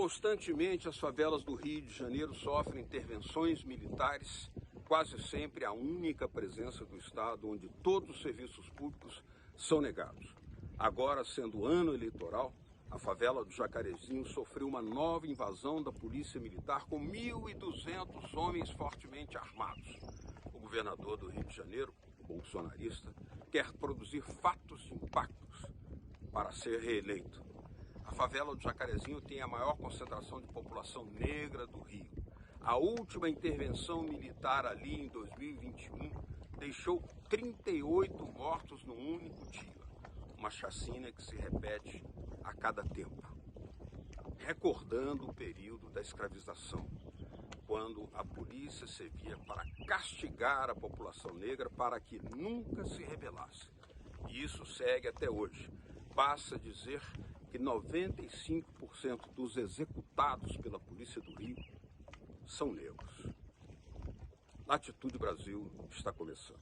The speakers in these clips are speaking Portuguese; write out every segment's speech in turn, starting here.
Constantemente, as favelas do Rio de Janeiro sofrem intervenções militares, quase sempre a única presença do Estado, onde todos os serviços públicos são negados. Agora, sendo ano eleitoral, a favela do Jacarezinho sofreu uma nova invasão da polícia militar com 1.200 homens fortemente armados. O governador do Rio de Janeiro, bolsonarista, quer produzir fatos de impactos para ser reeleito. A favela do Jacarezinho tem a maior concentração de população negra do Rio. A última intervenção militar ali em 2021 deixou 38 mortos num único dia. Uma chacina que se repete a cada tempo. Recordando o período da escravização, quando a polícia servia para castigar a população negra para que nunca se rebelasse. E isso segue até hoje. Basta dizer que 95% dos executados pela Polícia do Rio são negros. Latitude Brasil está começando.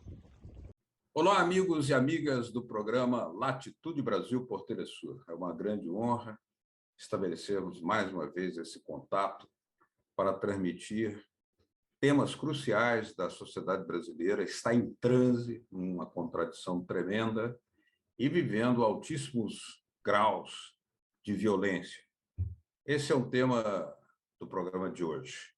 Olá, amigos e amigas do programa Latitude Brasil por Telesur. É uma grande honra estabelecermos mais uma vez esse contato para transmitir temas cruciais da sociedade brasileira. Está em transe, uma contradição tremenda e vivendo altíssimos graus de violência. Esse é o tema do programa de hoje.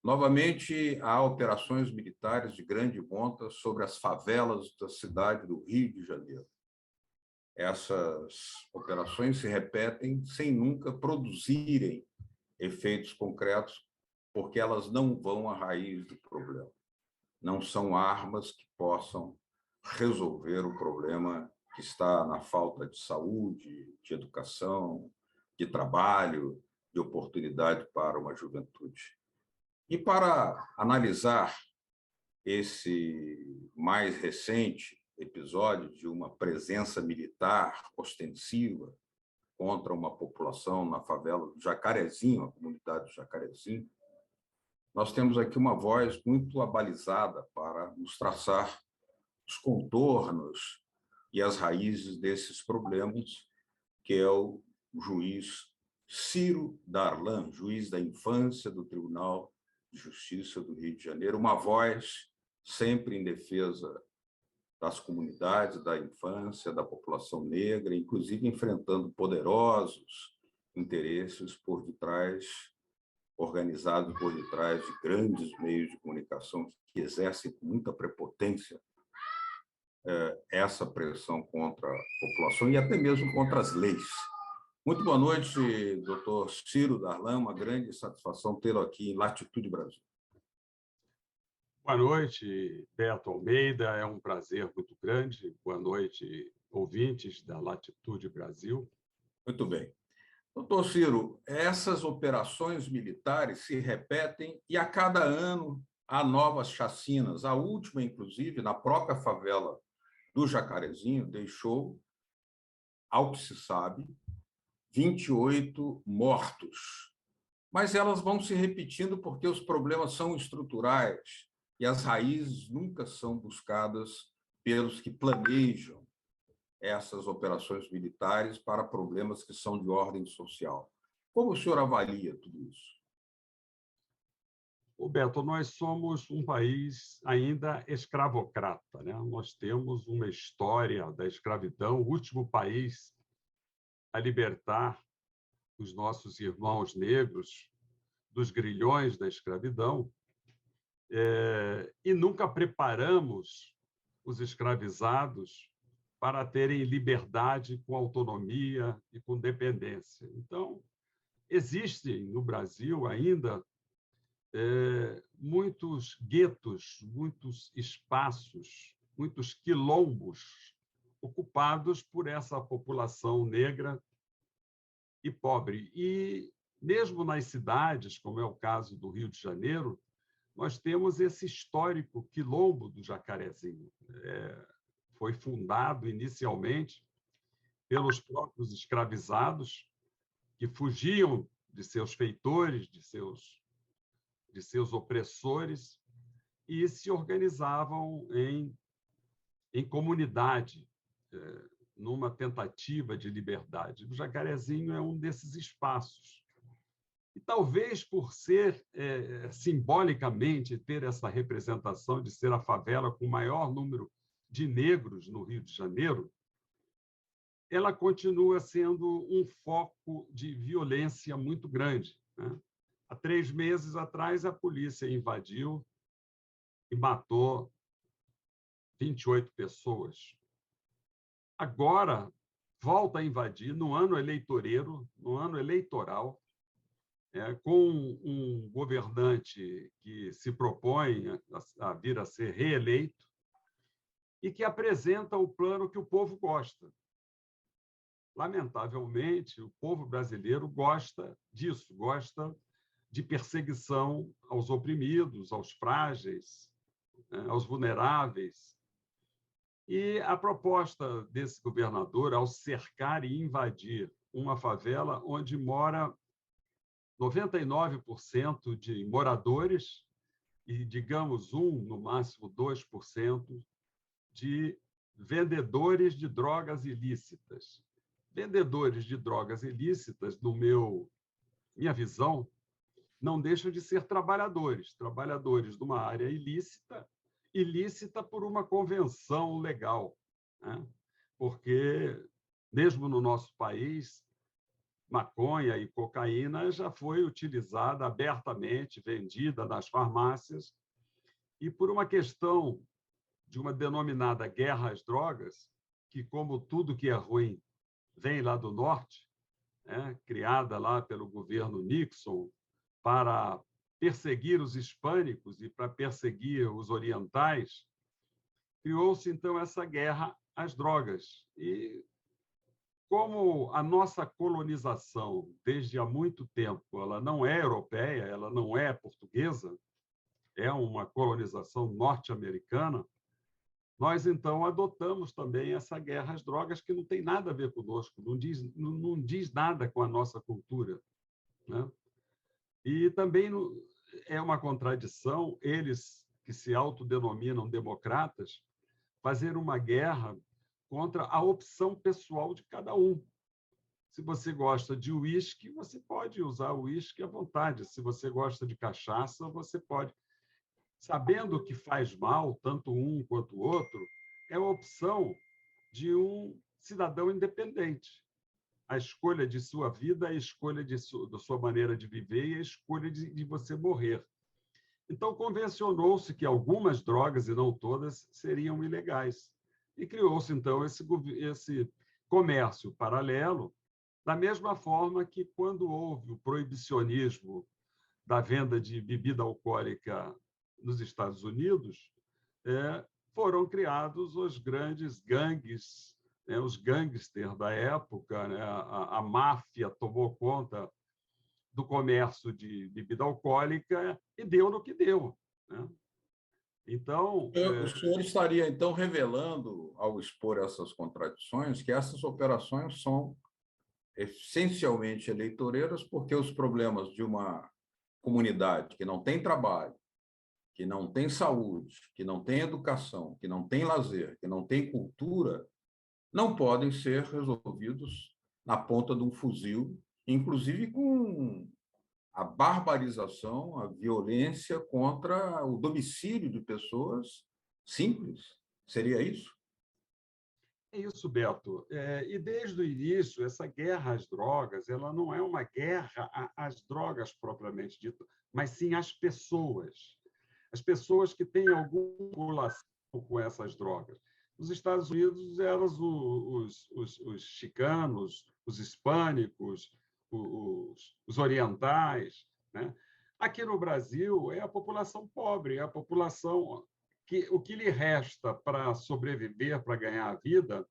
Novamente, há operações militares de grande monta sobre as favelas da cidade do Rio de Janeiro. Essas operações se repetem sem nunca produzirem efeitos concretos, porque elas não vão à raiz do problema. Não são armas que possam resolver o problema que está na falta de saúde, de educação, de trabalho, de oportunidade para uma juventude. E para analisar esse mais recente episódio de uma presença militar ostensiva contra uma população na favela do Jacarezinho, a comunidade do Jacarezinho, nós temos aqui uma voz muito abalizada para nos traçar os contornos e as raízes desses problemas, que é o juiz Ciro Darlan, juiz da infância do Tribunal de Justiça do Rio de Janeiro, uma voz sempre em defesa das comunidades, da infância, da população negra, inclusive enfrentando poderosos interesses por detrás, organizados por detrás de grandes meios de comunicação que exercem com muita prepotência essa pressão contra a população e até mesmo contra as leis. Muito boa noite, doutor Ciro Darlan, uma grande satisfação tê-lo aqui em Latitude Brasil. Boa noite, Beto Almeida, é um prazer muito grande. Boa noite, ouvintes da Latitude Brasil. Muito bem. Doutor Ciro, essas operações militares se repetem e a cada ano há novas chacinas. A última, inclusive, na própria favela do Jacarezinho, deixou, ao que se sabe, 28 mortos. Mas elas vão se repetindo porque os problemas são estruturais e as raízes nunca são buscadas pelos que planejam essas operações militares para problemas que são de ordem social. Como o senhor avalia tudo isso? Beto, nós somos um país ainda escravocrata, né? Nós temos uma história da escravidão, o último país a libertar os nossos irmãos negros dos grilhões da escravidão, e nunca preparamos os escravizados para terem liberdade com autonomia e com dependência. Então, existem no Brasil ainda muitos guetos, muitos espaços, muitos quilombos ocupados por essa população negra e pobre. E, mesmo nas cidades, como é o caso do Rio de Janeiro, nós temos esse histórico quilombo do Jacarezinho. Foi fundado inicialmente pelos próprios escravizados que fugiam de seus feitores, de seus opressores, e se organizavam em comunidade, numa tentativa de liberdade. O Jacarezinho é um desses espaços. E talvez por ser, simbolicamente, ter essa representação de ser a favela com o maior número de negros no Rio de Janeiro, ela continua sendo um foco de violência muito grande, né? Há 3 meses atrás, a polícia invadiu e matou 28 pessoas. Agora, volta a invadir no ano eleitoral, com um governante que se propõe a vir a ser reeleito e que apresenta o plano que o povo gosta. Lamentavelmente, o povo brasileiro gosta disso, gosta de perseguição aos oprimidos, aos frágeis, aos vulneráveis. E a proposta desse governador, ao cercar e invadir uma favela onde mora 99% de moradores e, digamos, no máximo 2% de vendedores de drogas ilícitas. Vendedores de drogas ilícitas, minha visão, não deixam de ser trabalhadores de uma área ilícita por uma convenção legal, né? Porque, mesmo no nosso país, maconha e cocaína já foi utilizada abertamente, vendida nas farmácias, e por uma questão de uma denominada guerra às drogas, que, como tudo que é ruim, vem lá do norte, né? Criada lá pelo governo Nixon para perseguir os hispânicos e para perseguir os orientais, criou-se, então, essa guerra às drogas. E, como a nossa colonização, desde há muito tempo, ela não é europeia, ela não é portuguesa, é uma colonização norte-americana, nós, então, adotamos também essa guerra às drogas, que não tem nada a ver conosco, não diz nada com a nossa cultura, né? E também é uma contradição eles, que se autodenominam democratas, fazer uma guerra contra a opção pessoal de cada um. Se você gosta de uísque, você pode usar o uísque à vontade. Se você gosta de cachaça, você pode. Sabendo que faz mal, tanto um quanto o outro, é a opção de um cidadão independente. A escolha de sua vida, a escolha da sua maneira de viver e a escolha de você morrer. Então, convencionou-se que algumas drogas, e não todas, seriam ilegais. E criou-se, então, esse comércio paralelo, da mesma forma que, quando houve o proibicionismo da venda de bebida alcoólica nos Estados Unidos, foram criados os grandes gangues, os gangsters da época, né? A máfia tomou conta do comércio de bebida alcoólica e deu no que deu, né? Então, O senhor estaria, então, revelando, ao expor essas contradições, que essas operações são essencialmente eleitoreiras, porque os problemas de uma comunidade que não tem trabalho, que não tem saúde, que não tem educação, que não tem lazer, que não tem cultura, não podem ser resolvidos na ponta de um fuzil, inclusive com a barbarização, a violência contra o domicílio de pessoas simples. Seria isso? é isso, Beto. E desde o início, essa guerra às drogas, ela não é uma guerra às drogas propriamente dito, mas sim às pessoas. As pessoas que têm alguma vinculação com essas drogas. Nos Estados Unidos, eram os chicanos, os hispânicos, os orientais, né? Aqui no Brasil, é a população pobre, é a população que o que lhe resta para sobreviver, para ganhar a vida,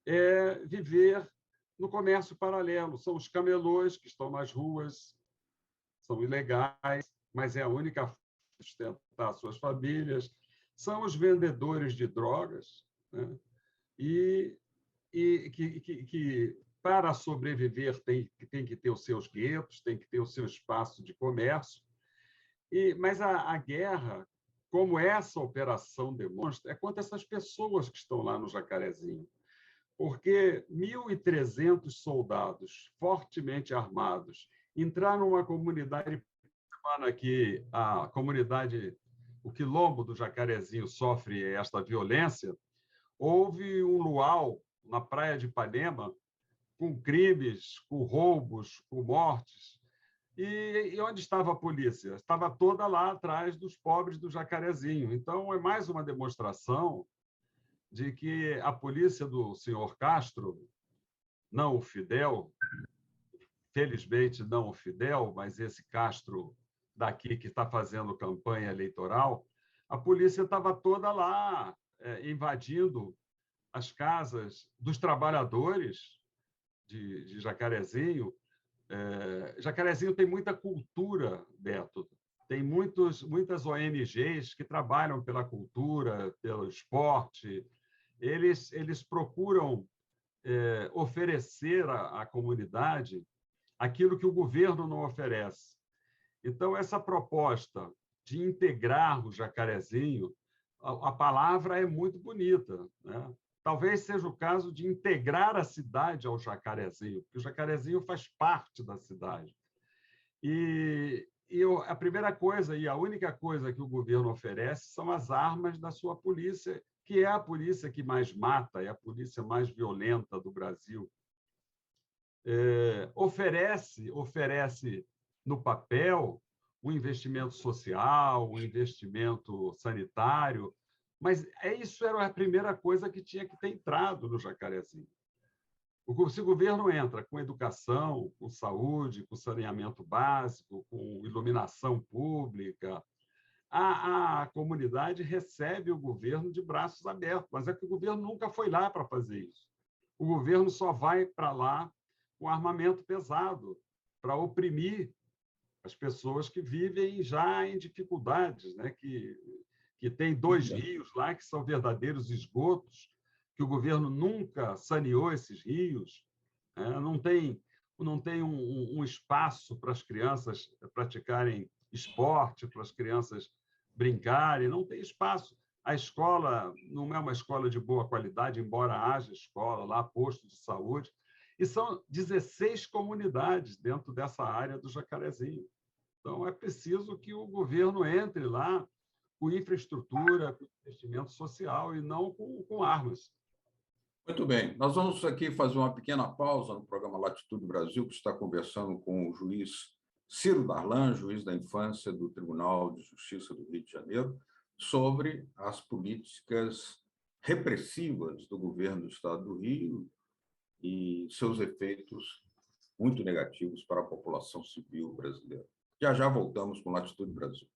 é viver no comércio paralelo. São os camelôs que estão nas ruas, são ilegais, mas é a única forma de sustentar suas famílias. São os vendedores de drogas, né? E que para sobreviver tem que ter os seus guetos, tem que ter o seu espaço de comércio. Mas a guerra, como essa operação demonstra, é contra essas pessoas que estão lá no Jacarezinho. Porque 1.300 soldados fortemente armados entrar numa comunidade que a comunidade, o Quilombo do Jacarezinho sofre esta violência, houve um luau na praia de Ipanema com crimes, com roubos, com mortes. E onde estava a polícia? Estava toda lá atrás dos pobres do Jacarezinho. Então, é mais uma demonstração de que a polícia do senhor Castro, não o Fidel, felizmente não o Fidel, mas esse Castro daqui que está fazendo campanha eleitoral, a polícia estava toda lá invadindo as casas dos trabalhadores de Jacarezinho. Jacarezinho tem muita cultura, Beto. Tem muitas ONGs que trabalham pela cultura, pelo esporte. Eles procuram oferecer à comunidade aquilo que o governo não oferece. Então, essa proposta de integrar o Jacarezinho, a palavra é muito bonita, né? Talvez seja o caso de integrar a cidade ao Jacarezinho, porque o Jacarezinho faz parte da cidade. A primeira coisa e a única coisa que o governo oferece são as armas da sua polícia, que é a polícia que mais mata, é a polícia mais violenta do Brasil. Oferece no papel um investimento social, um investimento sanitário, mas isso era a primeira coisa que tinha que ter entrado no Jacarezinho. Se o governo entra com educação, com saúde, com saneamento básico, com iluminação pública, a comunidade recebe o governo de braços abertos, mas é que o governo nunca foi lá para fazer isso. O governo só vai para lá com armamento pesado, para oprimir as pessoas que vivem já em dificuldades, né? que tem 2 rios lá que são verdadeiros esgotos, que o governo nunca saneou esses rios, né? Não tem um espaço para as crianças praticarem esporte, para as crianças brincarem, não tem espaço. A escola não é uma escola de boa qualidade, embora haja escola lá, posto de saúde, e são 16 comunidades dentro dessa área do Jacarezinho. Então, é preciso que o governo entre lá com infraestrutura, com investimento social e não com armas. Muito bem. Nós vamos aqui fazer uma pequena pausa no programa Latitude Brasil, que está conversando com o juiz Ciro Darlan, juiz da infância do Tribunal de Justiça do Rio de Janeiro, sobre as políticas repressivas do governo do Estado do Rio e seus efeitos muito negativos para a população civil brasileira. Já já voltamos com Latitude Brasil.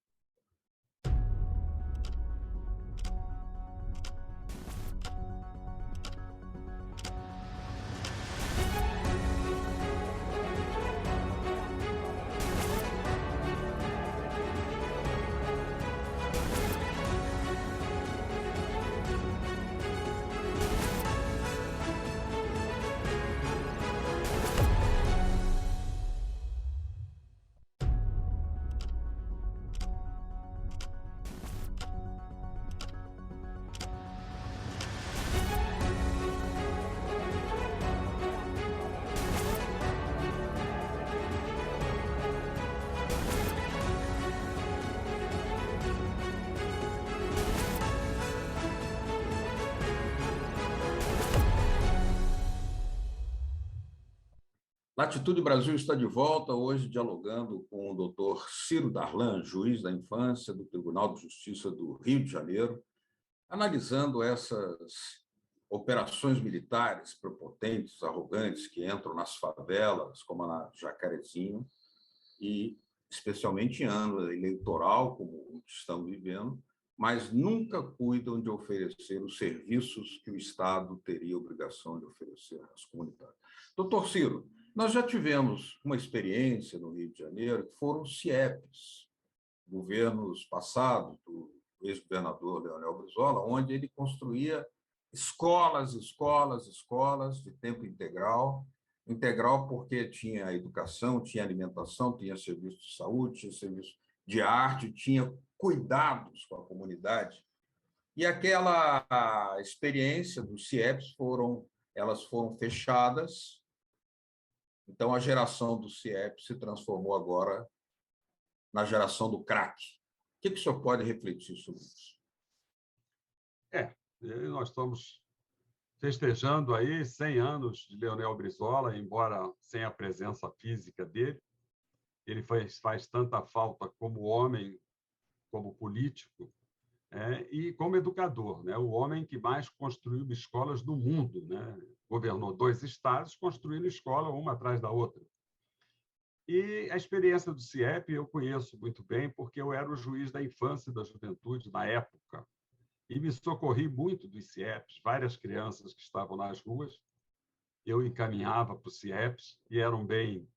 Latitude Brasil está de volta, hoje dialogando com o doutor Ciro Darlan, juiz da infância do Tribunal de Justiça do Rio de Janeiro, analisando essas operações militares prepotentes, arrogantes, que entram nas favelas, como na Jacarezinho, e especialmente em ano eleitoral, como o que estamos vivendo, mas nunca cuidam de oferecer os serviços que o Estado teria obrigação de oferecer às comunidades. Doutor Ciro, nós já tivemos uma experiência no Rio de Janeiro, que foram os CIEPs, governos passados, do ex-governador Leonel Brizola, onde ele construía escolas de tempo integral, porque tinha educação, tinha alimentação, tinha serviço de saúde, tinha serviço de arte, tinha cuidados com a comunidade. E aquela experiência dos CIEPs elas foram fechadas Então, a geração do CIEP se transformou agora na geração do crack. O que o senhor pode refletir sobre isso? Nós estamos festejando aí 100 anos de Leonel Brizola, embora sem a presença física dele. Ele faz tanta falta como homem, como político, e como educador, né? O homem que mais construiu escolas do mundo, né? Governou 2 estados, construindo escola uma atrás da outra. E a experiência do CIEP eu conheço muito bem, porque eu era o juiz da infância e da juventude na época, e me socorri muito dos CIEPs, várias crianças que estavam nas ruas, eu encaminhava para os CIEPs e eram bem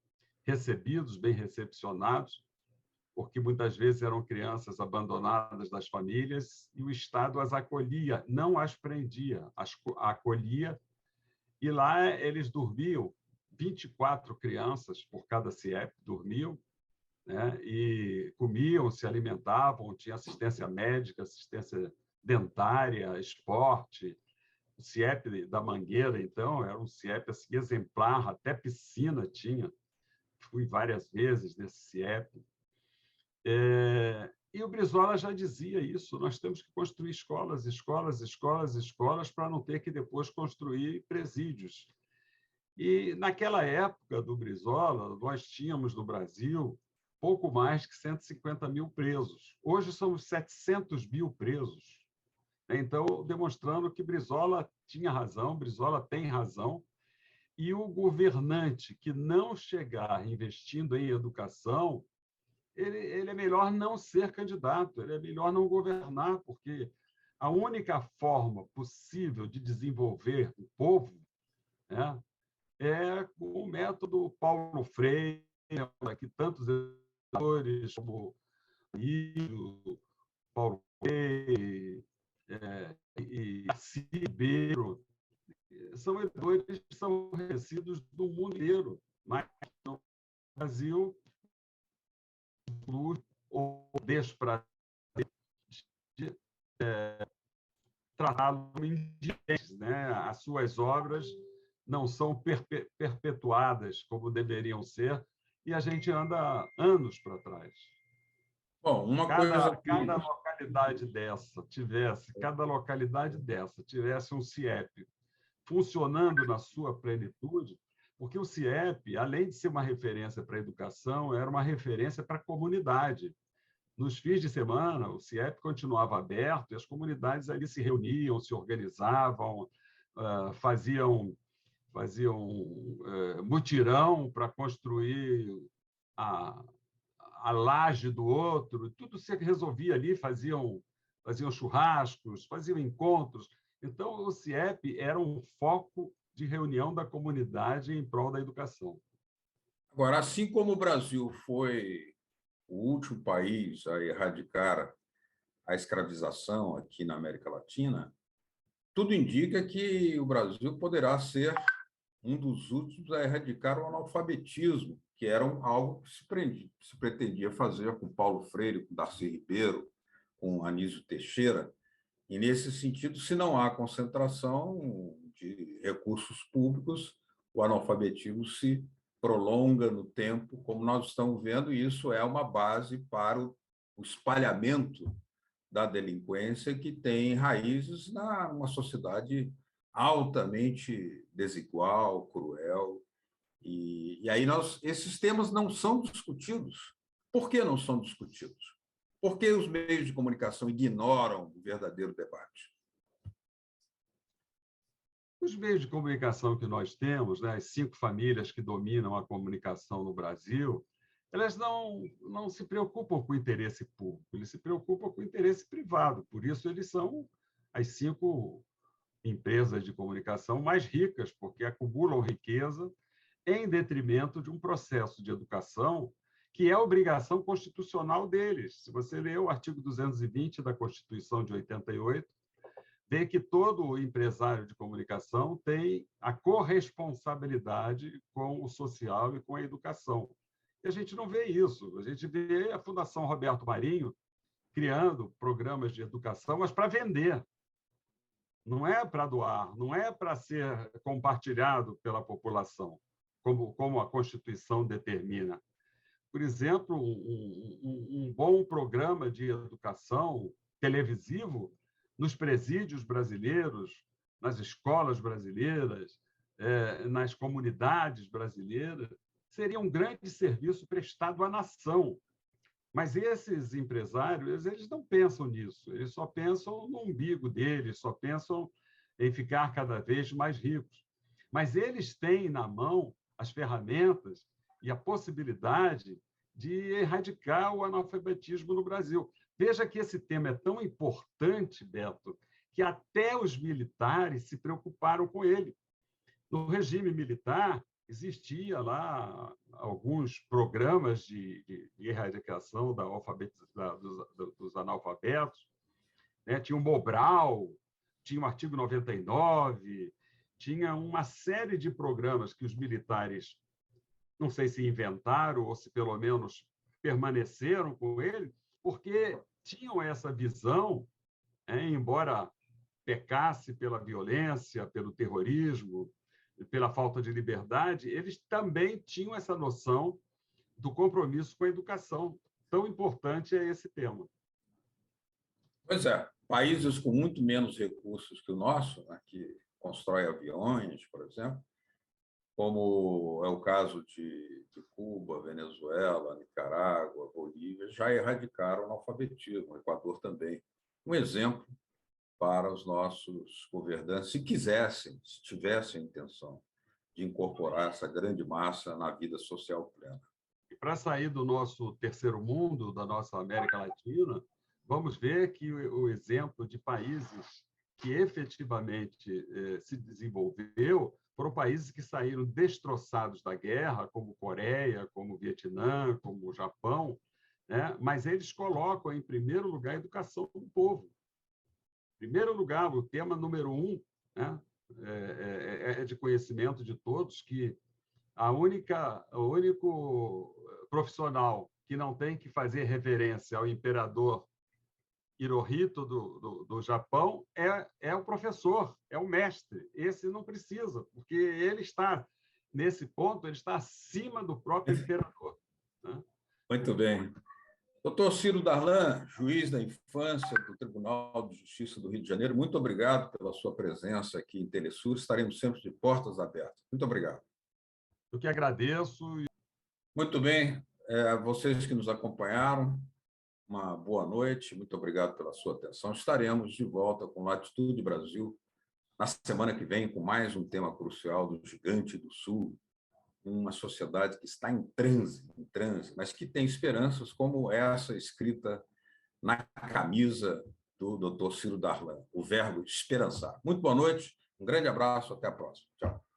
recebidos, bem recepcionados, porque muitas vezes eram crianças abandonadas das famílias e o Estado as acolhia, não as prendia, as acolhia, e lá eles dormiam, 24 crianças por cada CIEP dormiam, né? E comiam, se alimentavam, tinha assistência médica, assistência dentária, esporte. O CIEP da Mangueira, então, era um CIEP assim, exemplar, até piscina tinha. Fui várias vezes nesse CIEP. E o Brizola já dizia isso, nós temos que construir escolas, escolas, escolas, escolas, para não ter que depois construir presídios. E, naquela época do Brizola, nós tínhamos no Brasil pouco mais que 150 mil presos. Hoje somos 700 mil presos. Então, demonstrando que Brizola tinha razão, Brizola tem razão, e o governante que não chegar investindo em educação, ele é melhor não ser candidato, ele é melhor não governar, porque a única forma possível de desenvolver o povo, né, é com o método Paulo Freire, que tantos educadores como Paulo Freire e Ribeiro são educadores que são reconhecidos do mundo inteiro, mas no Brasil o desprazer de tratá-lo indigentes, né? As suas obras não são perpetuadas como deveriam ser, e a gente anda anos para trás. Bom, uma coisa que... Cada localidade dessa tivesse um CIEP funcionando na sua plenitude, porque o CIEP, além de ser uma referência para a educação, era uma referência para a comunidade. Nos fins de semana, o CIEP continuava aberto e as comunidades ali se reuniam, se organizavam, faziam mutirão para construir a laje do outro, tudo se resolvia ali, faziam churrascos, faziam encontros. Então, o CIEP era um foco de reunião da comunidade em prol da educação. Agora, assim como o Brasil foi o último país a erradicar a escravização aqui na América Latina, tudo indica que o Brasil poderá ser um dos últimos a erradicar o analfabetismo, que era algo que se pretendia fazer com Paulo Freire, com Darcy Ribeiro, com Anísio Teixeira. E, nesse sentido, se não há concentração de recursos públicos, o analfabetismo se prolonga no tempo, como nós estamos vendo, e isso é uma base para o espalhamento da delinquência, que tem raízes numa sociedade altamente desigual, cruel. E aí esses temas não são discutidos. Por que não são discutidos? Por que os meios de comunicação ignoram o verdadeiro debate? Os meios de comunicação que nós temos, né, as 5 famílias que dominam a comunicação no Brasil, elas não se preocupam com o interesse público, eles se preocupam com o interesse privado. Por isso, eles são as 5 empresas de comunicação mais ricas, porque acumulam riqueza em detrimento de um processo de educação que é a obrigação constitucional deles. Se você ler o artigo 220 da Constituição de 88, vê que todo empresário de comunicação tem a corresponsabilidade com o social e com a educação. E a gente não vê isso. A gente vê a Fundação Roberto Marinho criando programas de educação, mas para vender. Não é para doar, não é para ser compartilhado pela população, como a Constituição determina. Por exemplo, um bom programa de educação televisivo nos presídios brasileiros, nas escolas brasileiras, nas comunidades brasileiras, seria um grande serviço prestado à nação. Mas esses empresários, eles não pensam nisso, eles só pensam no umbigo deles, só pensam em ficar cada vez mais ricos. Mas eles têm na mão as ferramentas e a possibilidade de erradicar o analfabetismo no Brasil. Veja que esse tema é tão importante, Beto, que até os militares se preocuparam com ele. No regime militar, existia lá alguns programas de erradicação dos analfabetos, né? Tinha o Mobral, tinha o artigo 99, tinha uma série de programas que os militares, não sei se inventaram ou se pelo menos permaneceram com ele, porque tinham essa visão, embora pecasse pela violência, pelo terrorismo, pela falta de liberdade, eles também tinham essa noção do compromisso com a educação. Tão importante é esse tema. Pois é, países com muito menos recursos que o nosso, né, que constrói aviões, por exemplo, como é o caso de Cuba, Venezuela, Nicarágua, Bolívia, já erradicaram o analfabetismo, o Equador também. Um exemplo para os nossos governantes, se quisessem, se tivessem a intenção de incorporar essa grande massa na vida social plena. E para sair do nosso terceiro mundo, da nossa América Latina, vamos ver que o exemplo de países que efetivamente se desenvolveu foram países que saíram destroçados da guerra, como Coreia, como Vietnã, como Japão, né? Mas eles colocam em primeiro lugar a educação do povo. Em primeiro lugar, o tema número 1, né, é de conhecimento de todos que o único profissional que não tem que fazer reverência ao imperador Hirohito do Japão é o professor, é o mestre. Esse não precisa, porque ele está, nesse ponto, ele está acima do próprio imperador, né? Muito bem. Doutor Ciro Darlan, juiz da infância do Tribunal de Justiça do Rio de Janeiro, muito obrigado pela sua presença aqui em Telesur. Estaremos sempre de portas abertas. Muito obrigado. Eu que agradeço. Muito bem. Vocês que nos acompanharam, uma boa noite. Muito obrigado pela sua atenção. Estaremos de volta com Latitude Brasil na semana que vem com mais um tema crucial do Gigante do Sul, uma sociedade que está em transe, mas que tem esperanças como essa escrita na camisa do Dr. Ciro Darlan, o verbo esperançar. Muito boa noite, um grande abraço, até a próxima. Tchau.